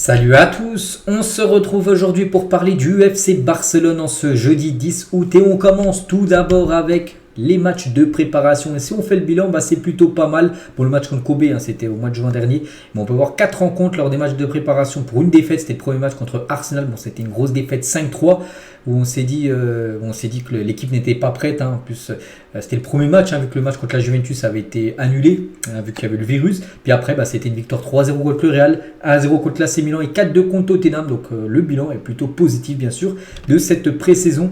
Salut à tous, on se retrouve aujourd'hui pour parler du UFC Barcelone en ce jeudi 10 août et on commence tout d'abord avec les matchs de préparation. Et si on fait le bilan, c'est plutôt pas mal. Pour le match contre Kobe, c'était au mois de juin dernier. Mais on peut voir 4 rencontres lors des matchs de préparation pour une défaite. C'était le premier match contre Arsenal. C'était une grosse défaite 5-3 où on s'est dit que l'équipe n'était pas prête. En plus, c'était le premier match vu que le match contre la Juventus avait été annulé vu qu'il y avait le virus. Puis après, c'était une victoire 3-0 contre le Real, 1-0 contre l'AC Milan et 4-2 contre Tottenham. Donc le bilan est plutôt positif bien sûr de cette pré-saison.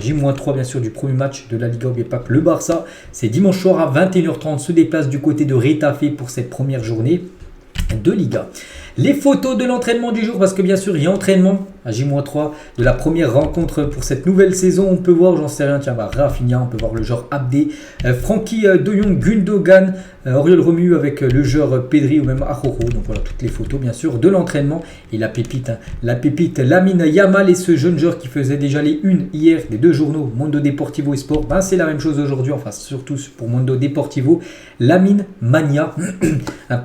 J-3 bien sûr du premier match de la Liga. N'oubliez pas que le Barça, c'est dimanche soir à 21h30, se déplace du côté de Retafe pour cette première journée de Liga. Les photos de l'entraînement du jour, parce que bien sûr il y a entraînement à J-3 de la première rencontre pour cette nouvelle saison. On peut voir, j'en sais rien, Rafinha, on peut voir le joueur Abdé, Frankie de Jong, Gundogan, Oriol Romeu avec le joueur Pedri ou même Araujo. Donc voilà toutes les photos bien sûr de l'entraînement. Et la pépite Lamine Yamal et ce jeune joueur qui faisait déjà les unes hier des deux journaux Mundo Deportivo et Sport. C'est la même chose aujourd'hui, enfin surtout pour Mundo Deportivo. Lamine Mania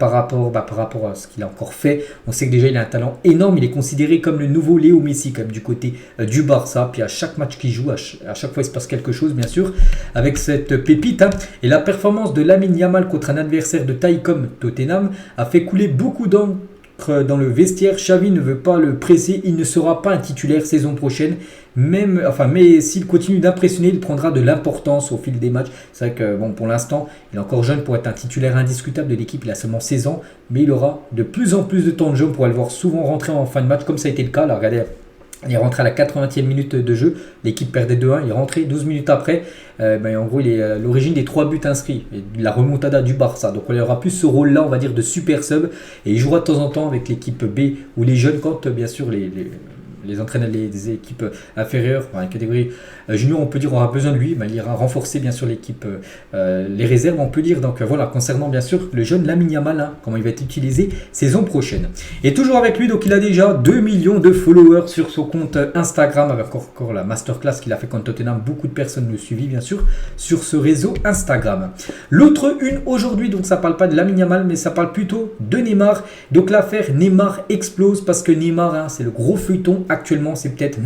par rapport à ce qu'il a encore fait. On sait que déjà il a un talent énorme, il est considéré comme le nouveau Léo Messi quand même du côté du Barça. Puis à chaque match qu'il joue, à chaque fois il se passe quelque chose bien sûr avec cette pépite. Et la performance de Lamine Yamal contre un adversaire de taille comme Tottenham a fait couler beaucoup d'encre dans le vestiaire. Xavi ne veut pas le presser, il ne sera pas un titulaire saison prochaine. Mais s'il continue d'impressionner, il prendra de l'importance au fil des matchs. C'est vrai que pour l'instant, il est encore jeune pour être un titulaire indiscutable de l'équipe. Il a seulement 16 ans, mais il aura de plus en plus de temps de jeu. On pourra le voir souvent rentrer en fin de match, comme ça a été le cas. Là, regardez, il est rentré à la 80e minute de jeu. L'équipe perdait 2-1. Il est rentré 12 minutes après. En gros, il est à l'origine des 3 buts inscrits. Et de la remontada du Barça. Donc, il aura plus ce rôle-là, on va dire, de super sub. Et il jouera de temps en temps avec l'équipe B ou les jeunes quand, bien sûr, les entraîneurs des équipes inférieures, la catégorie junior, on peut dire, aura besoin de lui. Il ira renforcer bien sûr l'équipe, les réserves, on peut dire. Donc voilà, concernant bien sûr le jeune Lamine Yamal, comment il va être utilisé saison prochaine. Et toujours avec lui, donc il a déjà 2 millions de followers sur son compte Instagram, avec encore la masterclass qu'il a fait contre Tottenham. Beaucoup de personnes le suivent bien sûr sur ce réseau Instagram. L'autre une aujourd'hui, donc ça parle pas de Lamine Yamal, mais ça parle plutôt de Neymar. Donc l'affaire Neymar explose parce que Neymar, c'est le gros feuilleton. Actuellement, c'est peut-être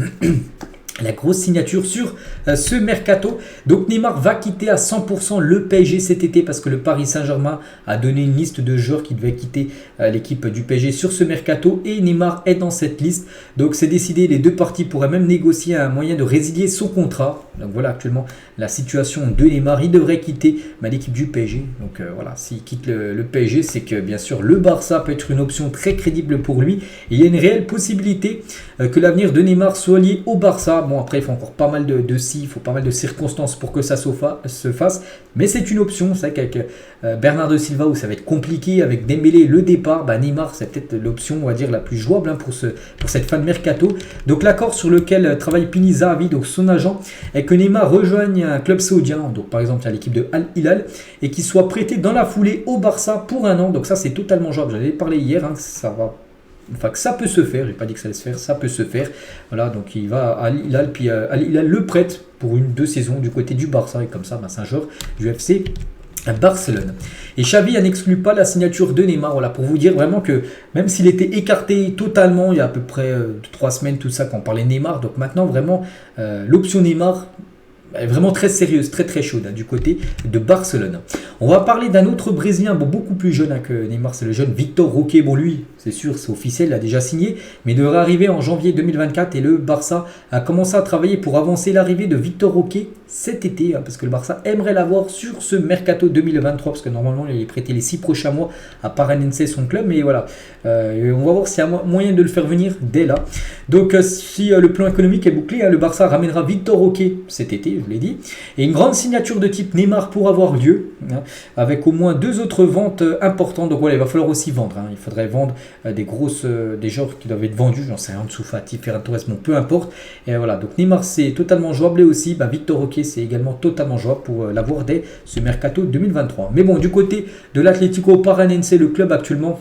la grosse signature sur ce mercato. Donc Neymar va quitter à 100% le PSG cet été parce que le Paris Saint-Germain a donné une liste de joueurs qui devaient quitter l'équipe du PSG sur ce mercato et Neymar est dans cette liste. Donc c'est décidé, les deux parties pourraient même négocier un moyen de résilier son contrat. Donc voilà actuellement la situation de Neymar. Il devrait quitter l'équipe du PSG. Donc voilà, s'il quitte le PSG, c'est que bien sûr le Barça peut être une option très crédible pour lui. Et il y a une réelle possibilité que l'avenir de Neymar soit lié au Barça. Après, il faut encore pas mal il faut pas mal de circonstances pour que ça se fasse. Mais c'est une option. C'est vrai qu'avec Bernardo Silva, où ça va être compliqué, avec Dembélé, le départ, Neymar, c'est peut-être l'option, on va dire, la plus jouable pour cette fin de mercato. Donc l'accord sur lequel travaille Pini Zahavi, donc son agent, est que Neymar rejoigne un club saoudien, donc par exemple l'équipe de Al Hilal, et qu'il soit prêté dans la foulée au Barça pour 1 an. Donc ça, c'est totalement jouable. J'en avais parlé hier, que ça peut se faire, j'ai pas dit que ça allait se faire, ça peut se faire. Voilà, donc il va à Al Hilal, puis Al Hilal le prête pour 2 saisons du côté du Barça, et comme ça, c'est un joueur du FC Barcelone. Et Xavi n'exclut pas la signature de Neymar, voilà, pour vous dire vraiment que même s'il était écarté totalement il y a à peu près 3 semaines, tout ça, quand on parlait Neymar, donc maintenant vraiment l'option Neymar est vraiment très sérieuse, très très chaude du côté de Barcelone. On va parler d'un autre Brésilien, beaucoup plus jeune que Neymar, c'est le jeune Victor Roque. Lui, c'est sûr, c'est officiel, il a déjà signé, mais il devrait arriver en janvier 2024 et le Barça a commencé à travailler pour avancer l'arrivée de Victor Roque cet été, parce que le Barça aimerait l'avoir sur ce mercato 2023, parce que normalement il est prêté les 6 prochains mois à Paranense, son club, mais voilà, on va voir s'il y a moyen de le faire venir dès là. Donc si le plan économique est bouclé, le Barça ramènera Victor Roque cet été, je vous l'ai dit, et une grande signature de type Neymar pour avoir lieu, avec au moins 2 autres ventes importantes. Donc voilà, il va falloir aussi vendre, il faudrait vendre des joueurs qui doivent être vendus, j'en sais rien, Ansu Fati, Ferran Torres, peu importe. Et voilà, donc Neymar c'est totalement jouable, et aussi Victor Roque c'est également totalement jouable pour l'avoir dès ce mercato 2023. Mais bon, du côté de l'Atlético Paranense, le club actuellement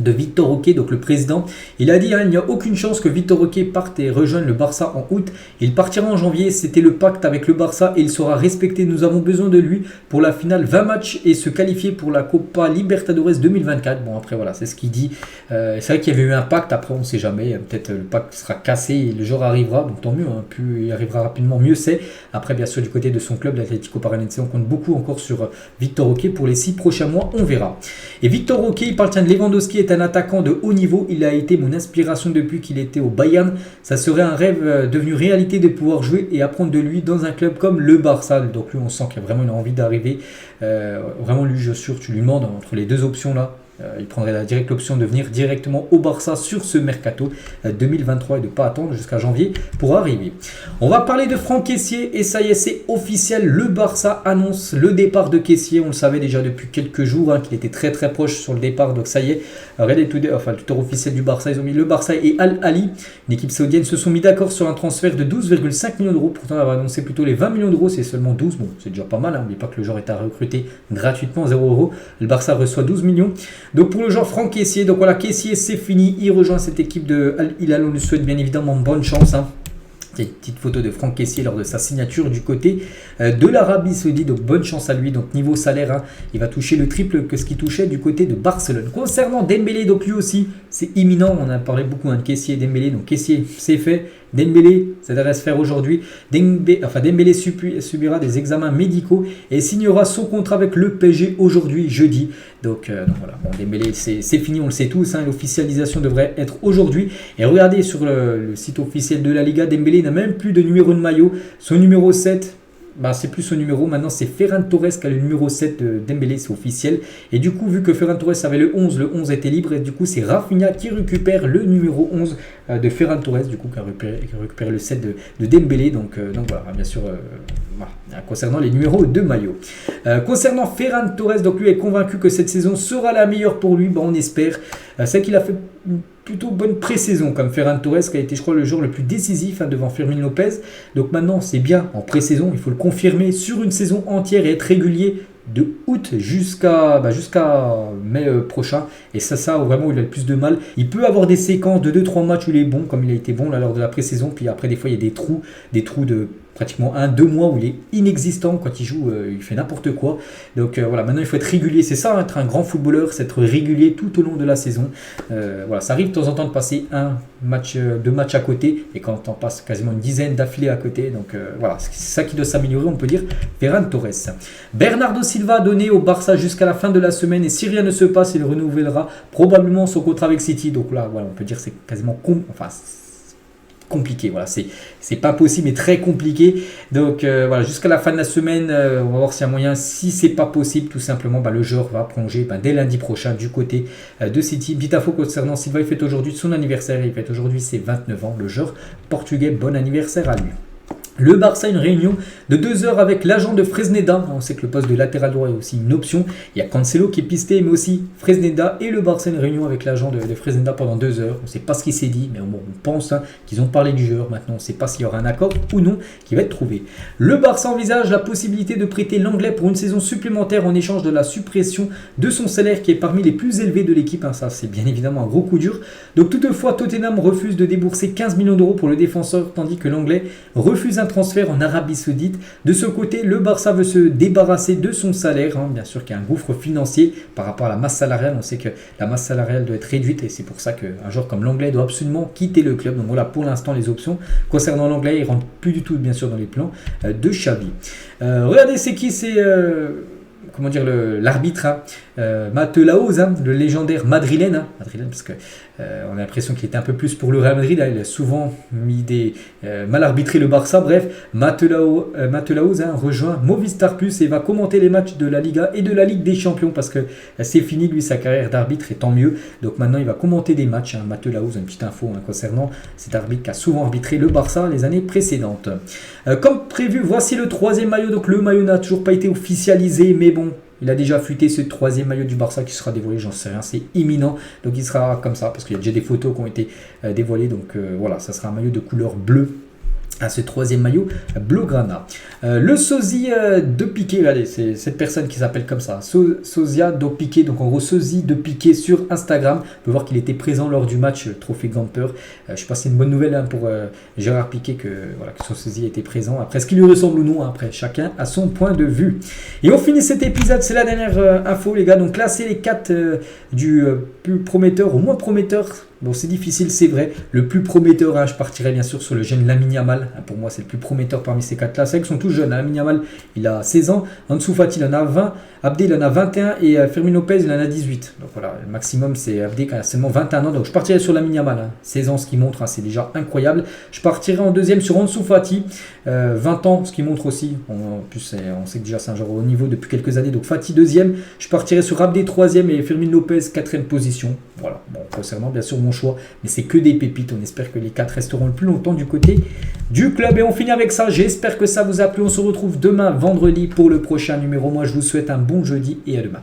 de Victor Roque, donc le président. Il a dit il n'y a aucune chance que Victor Roque parte et rejoigne le Barça en août. Il partira en janvier, c'était le pacte avec le Barça et il sera respecté. Nous avons besoin de lui pour la finale 20 matchs et se qualifier pour la Copa Libertadores 2024. Bon après voilà, c'est ce qu'il dit. C'est vrai qu'il y avait eu un pacte, après on ne sait jamais. Peut-être le pacte sera cassé et le jour arrivera, donc tant mieux. Plus il arrivera rapidement, mieux c'est. Après bien sûr du côté de son club, l'Atlético Paranaense, on compte beaucoup encore sur Victor Roque pour les 6 prochains mois, on verra. Et Victor Roque, il parle de Lewandowski, est un attaquant de haut niveau. Il a été mon inspiration depuis qu'il était au Bayern. Ça serait un rêve devenu réalité de pouvoir jouer et apprendre de lui dans un club comme le Barça. Donc lui, on sent qu'il a vraiment une envie d'arriver. Vraiment, lui, je suis sûr, tu lui demandes entre les deux options là. Il prendrait la directe option de venir directement au Barça sur ce mercato 2023 et de ne pas attendre jusqu'à janvier pour arriver. On va parler de Franck Kessié et ça y est, c'est officiel. Le Barça annonce le départ de Kessié. On le savait déjà depuis quelques jours qu'il était très très proche sur le départ. Donc ça y est, regardez le Twitter officiel du Barça. Ils ont mis le Barça et Al Ahly, une équipe saoudienne, se sont mis d'accord sur un transfert de 12,5 millions d'euros. Pourtant, on avait annoncé plutôt les 20 millions d'euros. C'est seulement 12. Bon, c'est déjà pas mal. N'oubliez pas que le joueur est à recruter gratuitement, 0 euros. Le Barça reçoit 12 millions. Donc pour le joueur Franck Kessié, donc voilà, Kessié c'est fini, il rejoint cette équipe de Al Hilal, on lui souhaite bien évidemment bonne chance. C'est une petite photo de Franck Kessié lors de sa signature du côté de l'Arabie Saoudite, donc bonne chance à lui. Donc niveau salaire, il va toucher le triple que ce qu'il touchait du côté de Barcelone. Concernant Dembélé, donc lui aussi c'est imminent, on a parlé beaucoup de Kessié et Dembélé, donc Kessié c'est fait. Dembélé, ça devrait se faire aujourd'hui. Dembélé subira des examens médicaux et signera son contrat avec le PSG aujourd'hui, jeudi. Donc voilà, bon, Dembélé, c'est fini, on le sait tous. L'officialisation devrait être aujourd'hui. Et regardez sur le site officiel de la Liga, Dembélé n'a même plus de numéro de maillot. Son numéro 7... c'est plus son numéro, maintenant c'est Ferran Torres qui a le numéro 7 de Dembélé, c'est officiel. Et du coup, vu que Ferran Torres avait le 11 était libre, et du coup c'est Rafinha qui récupère le numéro 11 de Ferran Torres, du coup qui récupère le 7 de Dembélé. Donc voilà, bien sûr, concernant les numéros de maillot. Concernant Ferran Torres, donc lui est convaincu que cette saison sera la meilleure pour lui, on espère. C'est qu'il a fait plutôt bonne pré-saison comme Ferran Torres qui a été je crois le joueur le plus décisif devant Fermin Lopez. Donc maintenant c'est bien en pré-saison, il faut le confirmer sur une saison entière et être régulier de août jusqu'à mai prochain. Et ça vraiment où il a le plus de mal. Il peut avoir des séquences de 2-3 matchs où il est bon, comme il a été bon là, lors de la pré-saison. Puis après des fois il y a des trous de pratiquement 1-2 mois où il est inexistant. Quand il joue, il fait n'importe quoi. Donc voilà, maintenant il faut être régulier. C'est ça, être un grand footballeur, c'est être régulier tout au long de la saison. Voilà, ça arrive de temps en temps de passer 2 matchs à côté. Et quand on passe quasiment une dizaine d'affilée à côté. Donc voilà, c'est ça qui doit s'améliorer, on peut dire. Ferran Torres. Bernardo Silva donné au Barça jusqu'à la fin de la semaine. Et si rien ne se passe, il renouvellera probablement son contrat avec City. Donc là, voilà, on peut dire que c'est quasiment compliqué, voilà, c'est pas possible mais très compliqué. Donc voilà, jusqu'à la fin de la semaine, on va voir s'il y a moyen. Si c'est pas possible, tout simplement le joueur va prolonger dès lundi prochain du côté de City. Petite info concernant Silva, il fête aujourd'hui son anniversaire, il fête aujourd'hui ses 29 ans, le joueur portugais. Bon anniversaire à lui. Le Barça, une réunion de 2 heures avec l'agent de Fresneda. On sait que le poste de latéral droit est aussi une option. Il y a Cancelo qui est pisté, mais aussi Fresneda. Et le Barça, une réunion avec l'agent de Fresneda pendant 2 heures. On ne sait pas ce qui s'est dit, mais bon, on pense qu'ils ont parlé du joueur. Maintenant, on ne sait pas s'il y aura un accord ou non qui va être trouvé. Le Barça envisage la possibilité de prêter l'Anglais pour une saison supplémentaire en échange de la suppression de son salaire qui est parmi les plus élevés de l'équipe. Ça, c'est bien évidemment un gros coup dur. Donc toutefois, Tottenham refuse de débourser 15 millions d'euros pour le défenseur, tandis que l'Anglais refuse un transfert en Arabie Saoudite. De ce côté, le Barça veut se débarrasser de son salaire. Bien sûr qu'il y a un gouffre financier par rapport à la masse salariale. On sait que la masse salariale doit être réduite et c'est pour ça qu'un joueur comme l'Anglais doit absolument quitter le club. Donc voilà pour l'instant les options. Concernant l'Anglais, il ne rentre plus du tout bien sûr dans les plans de Xavi. Regardez c'est qui c'est... comment dire, l'arbitre, Mateu-Laoz, le légendaire madrilène, parce que on a l'impression qu'il était un peu plus pour le Real Madrid, il a souvent mal arbitré le Barça. Bref, Mateu-Laoz rejoint Movistar Plus et va commenter les matchs de la Liga et de la Ligue des Champions parce que c'est fini, lui, sa carrière d'arbitre et tant mieux. Donc maintenant, il va commenter des matchs. Mateu-Laoz, une petite info concernant cet arbitre qui a souvent arbitré le Barça les années précédentes. Comme prévu, voici le 3e maillot. Donc le maillot n'a toujours pas été officialisé, mais bon, il a déjà fuité ce 3e maillot du Barça qui sera dévoilé, j'en sais rien, c'est imminent. Donc il sera comme ça, parce qu'il y a déjà des photos qui ont été dévoilées. Donc voilà, ça sera un maillot de couleur bleue. à ce troisième maillot Blaugrana. Le sosie de Piqué, regardez, c'est cette personne qui s'appelle comme ça, Sosia de Piqué, donc en gros sosie de Piqué sur Instagram. On peut voir qu'il était présent lors du match Trophée Gamper. Je sais pas si c'est une bonne nouvelle pour Gérard Piqué que, voilà, que son sosie était présent. Après, ce qui lui ressemble ou non, après, chacun a son point de vue. Et on finit cet épisode, c'est la dernière info les gars, donc là c'est les 4 du plus prometteur au moins prometteur. Bon, c'est difficile, c'est vrai. Le plus prometteur, hein, je partirais bien sûr sur le jeune Lamine Yamal. Pour moi, c'est le plus prometteur parmi ces 4-là. C'est vrai qu'ils sont tous jeunes. Hein. Lamine Yamal, il a 16 ans. Ansu Fati, il en a 20. Abdé, il en a 21. Et Fermin Lopez, il en a 18. Donc voilà, le maximum, c'est Abdé qui a seulement 21 ans. Donc je partirais sur Lamine Yamal. Hein. 16 ans, ce qu'il montre, hein, c'est déjà incroyable. Je partirais en deuxième sur Ansu Fati. 20 ans, ce qui montre aussi. En plus, on sait que déjà c'est un joueur au niveau depuis quelques années. Donc Fati, deuxième. Je partirais sur Abdé, troisième. Et Fermin Lopez, quatrième position. Voilà. Bon, concernant bien sûr mon choix, mais c'est que des pépites. On espère que les 4 resteront le plus longtemps du côté du club. Et on finit avec ça. J'espère que ça vous a plu. On se retrouve demain vendredi pour le prochain numéro. Moi, je vous souhaite un bon jeudi et à demain.